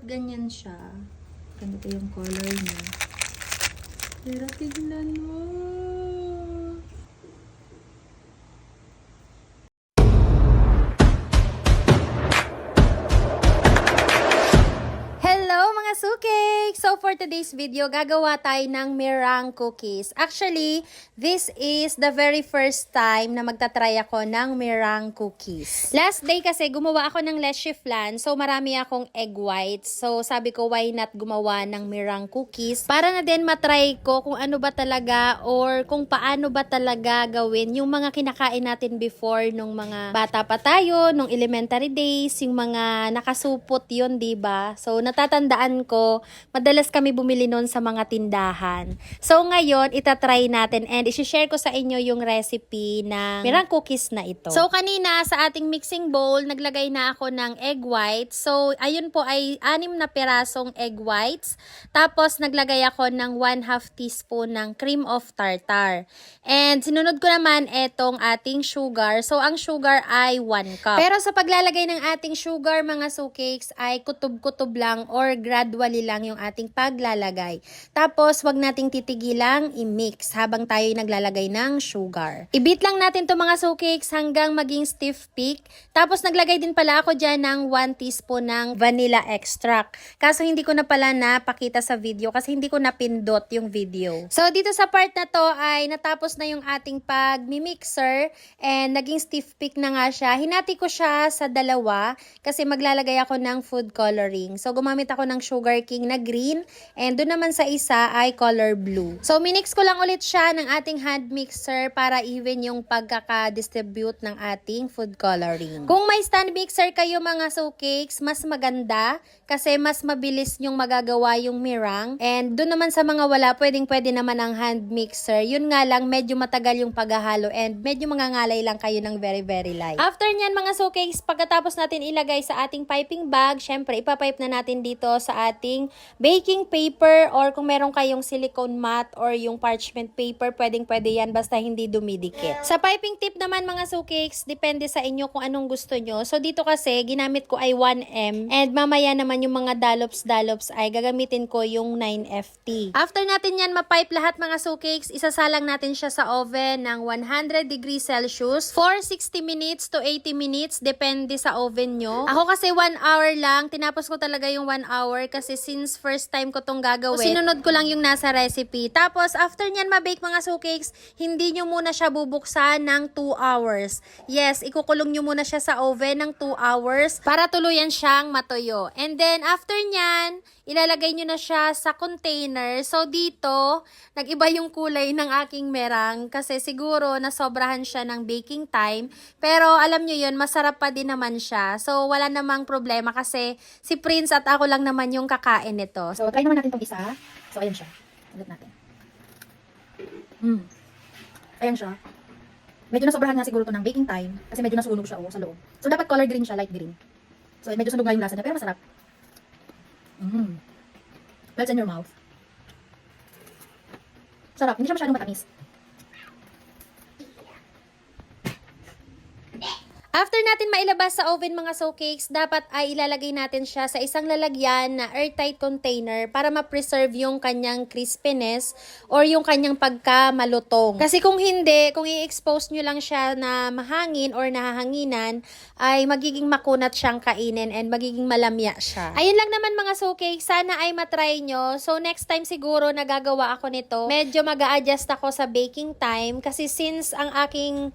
ganyan siya. Ganito yung color niya. Pero tignan mo. Hello mga sukek! So for today's video, gagawa tayo ng meringue cookies. Actually, this is the very first time na magtatry ako ng meringue cookies. Last day kasi gumawa ako ng leche flan, so marami akong egg whites. So sabi ko, why not gumawa ng meringue cookies? Para na din matry ko kung ano ba talaga or kung paano ba talaga gawin yung mga kinakain natin before nung mga bata pa tayo, nung elementary days, yung mga nakasupot yun, diba? So natatandaan ko, madalas kami bumili nun sa mga tindahan. So ngayon, itatry natin and isi-share ko sa inyo yung recipe ng meringue cookies na ito. So kanina sa ating mixing bowl, naglagay na ako ng egg whites. So ayun po ay 6 na pirasong egg whites. Tapos naglagay ako ng 1/2 teaspoon ng cream of tartar. And sinunod ko naman etong ating sugar. So ang sugar ay 1 cup. Pero sa paglalagay ng ating sugar mga sukeks ay kutob-kutob lang or gradually lang yung ating paglalagay. Tapos, wag nating titigilang i-mix habang tayo naglalagay ng sugar. I-beat lang natin to mga sukeks hanggang maging stiff peak. Tapos, naglagay din pala ako dyan ng 1 teaspoon ng vanilla extract. Kaso, hindi ko na pala napakita sa video kasi hindi ko napindot yung video. So, dito sa part na to ay natapos na yung ating pag-mixer and naging stiff peak na nga siya. Hinati ko siya sa 2 kasi maglalagay ako ng food coloring. So, gumamit ako ng Sugar King na green and doon naman sa isa ay color blue. So, minix ko lang ulit siya ng ating hand mixer para even yung pagkaka-distribute ng ating food coloring. Kung may stand mixer kayo mga sukeks, mas maganda kasi mas mabilis yung magagawa yung meringue. And doon naman sa mga wala, pwedeng-pwede naman ang hand mixer. Yun nga lang, medyo matagal yung paghahalo and medyo mangangalay lang kayo ng very light. After nyan mga sukeks, pagkatapos natin ilagay sa ating piping bag, syempre ipapipe na natin dito sa ating baking paper or kung meron kayong silicone mat or yung parchment paper, pwedeng-pwede yan basta hindi dumidikit. Sa piping tip naman mga sukeks, depende sa inyo kung anong gusto nyo. So dito kasi, ginamit ko ay 1M and mamaya naman yung mga dalops ay gagamitin ko yung 9FT. After natin yan mapipe lahat mga sukeks, isasalang natin siya sa oven ng 100 degrees Celsius for 60 minutes to 80 minutes, depende sa oven nyo. Ako kasi 1 hour lang, tinapos ko talaga yung 1 hour kasi since first time ko tong gagawin, sinunod ko lang yung nasa recipe. Tapos, after nyan mabake mga sukeks, hindi nyo muna siya bubuksan ng 2 hours. Yes, ikukulong nyo muna siya sa oven ng 2 hours para tuluyan siyang matuyo. And then, after nyan, ilalagay nyo na siya sa container. So, dito, nag-iba yung kulay ng aking meringue kasi siguro nasobrahan siya ng baking time. Pero, alam nyo yun, masarap pa din naman siya. So, wala namang problema kasi si Prince at ako lang naman yung kakain nito. So, try naman natin itong isa. So, ayan siya. Ulit natin. Ayan siya. Medyo nasobrahan nga siguro to ng baking time kasi medyo nasunog siya sa loob. So, dapat color green siya, light green. So, medyo sunog nga yung lasa niya, pero masarap. Melts in your mouth. Sarap. Hindi siya masyadong matamis. After natin mailabas sa oven mga sukeks, dapat ay ilalagay natin siya sa isang lalagyan na airtight container para ma-preserve yung kanyang crispiness or yung kanyang pagka-malutong. Kasi kung hindi, kung i-expose nyo lang siya na mahangin or nahahanginan, ay magiging makunat siyang kainin and magiging malamya siya. Ayun lang naman mga sukeks, sana ay matry nyo. So next time siguro nagagawa ako nito, medyo mag-a-adjust ako sa baking time kasi since ang aking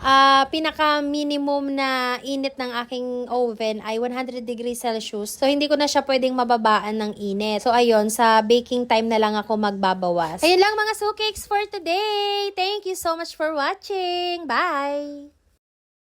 pinaka-minimum na init ng aking oven ay 100 degrees Celsius. So, hindi ko na siya pwedeng mababaan ng init. So, ayun, sa baking time na lang ako magbabawas. Ayun lang mga sukeks for today. Thank you so much for watching. Bye!